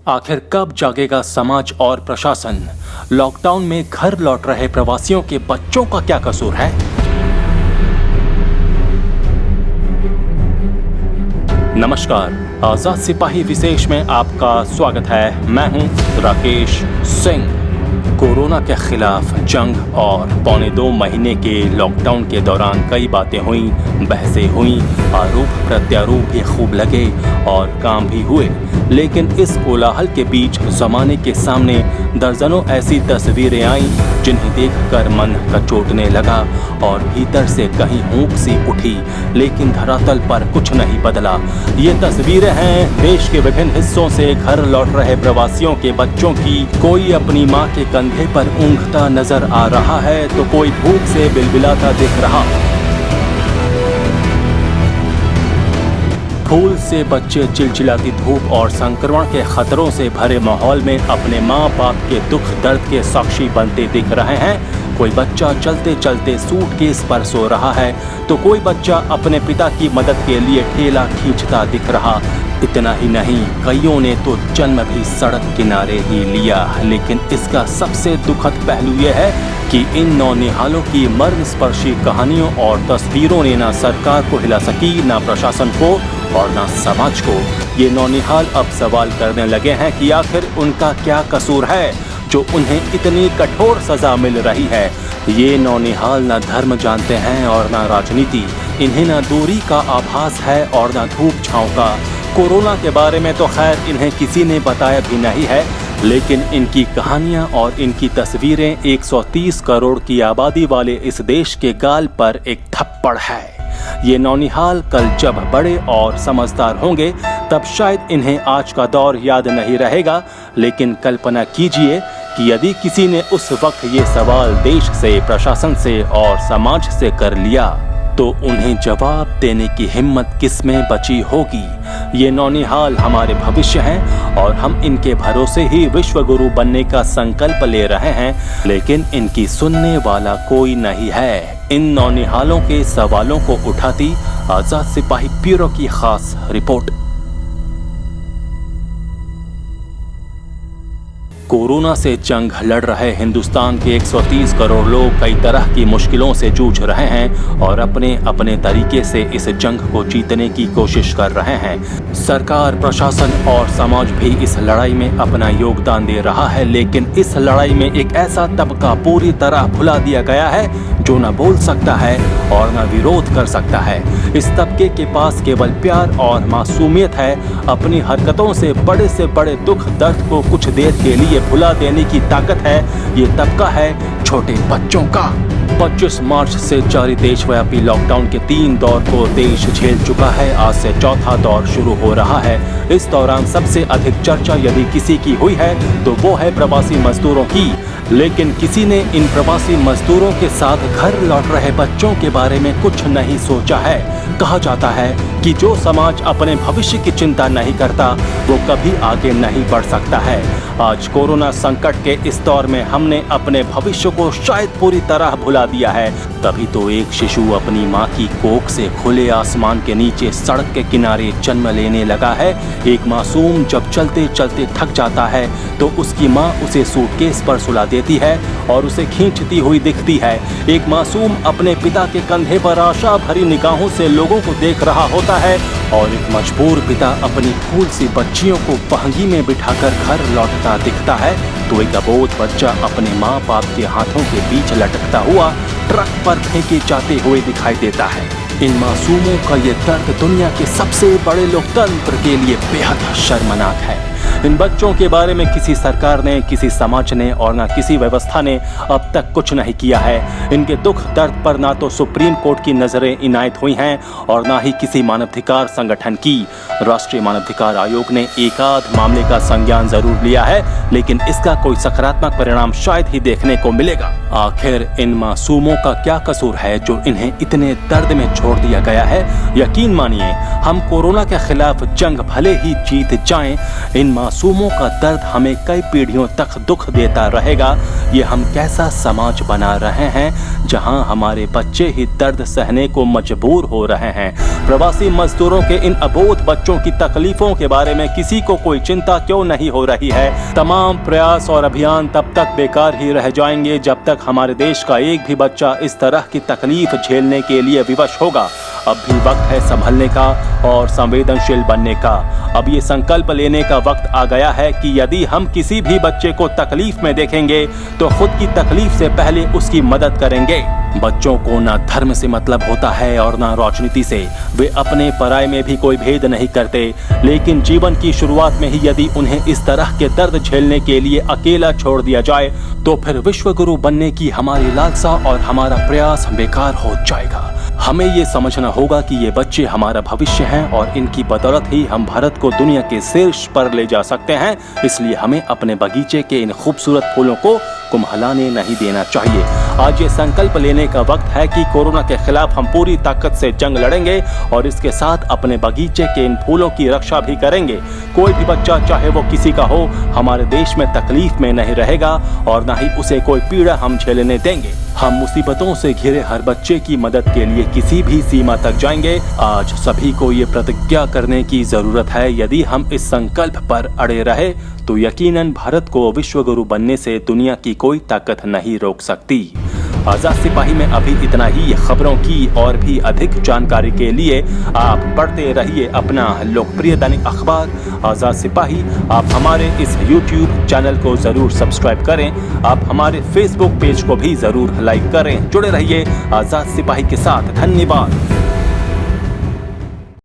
आखिर कब जागेगा समाज और प्रशासन? लॉकडाउन में घर लौट रहे प्रवासियों के बच्चों का क्या कसूर है? नमस्कार, आजाद सिपाही विशेष में आपका स्वागत है। मैं हूं राकेश सिंह। कोरोना के खिलाफ जंग और 2.25 महीने के लॉकडाउन के दौरान कई बातें हुई, बहसें हुई, आरोप प्रत्यारोप भी खूब लगे और काम भी हुए। लेकिन इस कोलाहल के बीच जमाने के सामने दर्जनों ऐसी तस्वीरें आईं जिन्हें देखकर मन कचोटने लगा और भीतर से कहीं ऊँक सी उठी, लेकिन धरातल पर कुछ नहीं बदला। ये तस्वीरें हैं देश के विभिन्न हिस्सों से घर लौट रहे प्रवासियों के बच्चों की। कोई अपनी माँ के कंधे पर ऊँघता नजर आ रहा है तो कोई भूख से बिलबिलाता दिख रहा। फूल से बच्चे चिलचिलाती धूप और संक्रमण के खतरों से भरे माहौल में अपने माँ बाप के दुख दर्द के साक्षी बनते दिख रहे हैं। कोई बच्चा चलते चलते सूटकेस पर सो रहा है तो कोई बच्चा अपने पिता की मदद के लिए ठेला खींचता दिख रहा। इतना ही नहीं, कईयों ने तो जन्म भी सड़क किनारे ही लिया। लेकिन इसका सबसे दुखद पहलू यह है कि इन नौनिहालों की मर्मस्पर्शी कहानियों और तस्वीरों ने ना सरकार को हिला सकी, ना प्रशासन को और ना समाज को। ये नौनिहाल अब सवाल करने लगे हैं कि आखिर उनका क्या कसूर है जो उन्हें इतनी कठोर सजा मिल रही है। ये नौनिहाल ना धर्म जानते हैं और ना राजनीति, इन्हें ना दूरी का आभास है और ना धूप छांव का। कोरोना के बारे में तो खैर इन्हें किसी ने बताया भी नहीं है, लेकिन इनकी कहानियां और इनकी तस्वीरें 130 करोड़ की आबादी वाले इस देश के गाल पर एक थप्पड़ है। ये नौनिहाल कल जब बड़े और समझदार होंगे तब शायद इन्हें आज का दौर याद नहीं रहेगा, लेकिन कल्पना कीजिए कि यदि किसी ने उस वक्त ये सवाल देश से, प्रशासन से और समाज से कर लिया तो उन्हें जवाब देने की हिम्मत किसमें बची होगी। ये नौनिहाल हमारे भविष्य हैं और हम इनके भरोसे ही विश्व गुरु बनने का संकल्प ले रहे हैं, लेकिन इनकी सुनने वाला कोई नहीं है। इन नौनिहालों के सवालों को उठाती आजाद सिपाही ब्यूरो की खास रिपोर्ट। कोरोना से जंग लड़ रहे हिंदुस्तान के 130 करोड़ लोग कई तरह की मुश्किलों से जूझ रहे हैं और अपने अपने तरीके से इस जंग को जीतने की कोशिश कर रहे हैं। सरकार, प्रशासन और समाज भी इस लड़ाई में अपना योगदान दे रहा है, लेकिन इस लड़ाई में एक ऐसा तबका पूरी तरह भुला दिया गया है जो न बोल सकता है और न विरोध कर सकता है। इस तबके के पास केवल प्यार और मासूमियत है। अपनी हरकतों से बड़े दुख दर्द को कुछ देर के लिए भुला देने की ताकत है। ये तबका है छोटे बच्चों का। 25 मार्च से जारी देशव्यापी लॉकडाउन के 3 दौर को देश झेल चुका है। आज से चौथा दौर शुरू हो रहा है। इस दौरान सबसे अधिक चर्चा यदि किसी की हुई है तो वो है प्रवासी मजदूरों की। लेकिन किसी ने इन प्रवासी मजदूरों के साथ घर लौट रहे बच्चों के बारे में कुछ नहीं सोचा है। कहा जाता है कि जो समाज अपने भविष्य की चिंता नहीं करता वो कभी आगे नहीं बढ़ सकता है। आज कोरोना संकट के इस दौर में हमने अपने भविष्य को शायद पूरी तरह भुला दिया है। तभी तो एक शिशु अपनी माँ की कोख से खुले आसमान के नीचे सड़क के किनारे जन्म लेने लगा है। एक मासूम जब चलते चलते थक जाता है तो उसकी माँ उसे सूटकेस पर सुला देती है और उसे खींचती हुई दिखती है। एक मासूम अपने पिता के कंधे पर आशा भरी निगाहों से लोगों को देख रहा होता है और एक मजबूर पिता अपनी फूल सी बच्चियों को पहंगी में बिठाकर घर लौटता दिखता है तो एक अबोध बच्चा अपने माँ बाप के हाथों के बीच लटकता हुआ ट्रक पर फेंके जाते हुए दिखाई देता है। इन मासूमों का ये दर्द दुनिया के सबसे बड़े लोकतंत्र के लिए बेहद शर्मनाक है। इन बच्चों के बारे में किसी सरकार ने, किसी समाज ने और ना किसी व्यवस्था ने अब तक कुछ नहीं किया है। इनके दुख दर्द पर ना तो सुप्रीम कोर्ट की नजरें इनायत हुई हैं और ना ही किसी मानवाधिकार संगठन की। राष्ट्रीय मानवाधिकार आयोग ने एकाध मामले का संज्ञान जरूर लिया है, लेकिन इसका कोई सकारात्मक परिणाम शायद ही देखने को मिलेगा। आखिर इन मासूमों का क्या कसूर है जो इन्हें इतने दर्द में छोड़ दिया गया है? यकीन मानिए, हम कोरोना के खिलाफ जंग भले ही जीत जाएं, इन मासूमों का दर्द हमें कई पीढ़ियों तक दुख देता रहेगा। ये हम कैसा समाज बना रहे हैं जहां हमारे बच्चे ही दर्द सहने को मजबूर हो रहे हैं। प्रवासी मजदूरों के इन अबोध बच्चों की तकलीफों के बारे में किसी को कोई चिंता क्यों नहीं हो रही है। तमाम प्रयास और अभियान तब तक बेकार ही रह जाएंगे जब तक हमारे देश का एक भी बच्चा इस तरह की तकलीफ झेलने के लिए विवश होगा। अब भी वक्त है संभलने का और संवेदनशील बनने का। अब ये संकल्प लेने का वक्त आ गया है कि यदि हम किसी भी बच्चे को तकलीफ में देखेंगे तो खुद की तकलीफ से पहले उसकी मदद करेंगे। बच्चों को ना धर्म से मतलब होता है और ना राजनीति से। वे अपने पराये में भी कोई भेद नहीं करते, लेकिन जीवन की शुरुआत में ही यदि उन्हें इस तरह के दर्द झेलने के लिए अकेला छोड़ दिया जाए तो फिर विश्व गुरु बनने की हमारी लालसा और हमारा प्रयास बेकार हो जाएगा। हमें ये समझना होगा कि ये बच्चे हमारा भविष्य हैं और इनकी बदौलत ही हम भारत को दुनिया के शीर्ष पर ले जा सकते हैं। इसलिए हमें अपने बगीचे के इन खूबसूरत फूलों को कुम्हलाने नहीं देना चाहिए। आज ये संकल्प लेने का वक्त है कि कोरोना के खिलाफ हम पूरी ताकत से जंग लड़ेंगे और इसके साथ अपने बगीचे के इन फूलों की रक्षा भी करेंगे। कोई भी बच्चा चाहे वो किसी का हो हमारे देश में तकलीफ में नहीं रहेगा और न ही उसे कोई पीड़ा हम झेलने देंगे। हम मुसीबतों से घिरे हर बच्चे की मदद के लिए किसी भी सीमा तक जाएंगे। आज सभी को ये प्रतिज्ञा करने की जरूरत है। यदि हम इस संकल्प पर अड़े रहे तो यकीनन भारत को विश्व गुरु बनने से दुनिया की कोई ताकत नहीं रोक सकती। आजाद सिपाही में अभी इतना ही। खबरों की और भी अधिक जानकारी के लिए आप पढ़ते रहिए अपना लोकप्रिय दैनिक अखबार आजाद सिपाही। आप हमारे इस YouTube चैनल को जरूर सब्सक्राइब करें। आप हमारे Facebook पेज को भी जरूर लाइक करें। जुड़े रहिए आजाद सिपाही के साथ। धन्यवाद।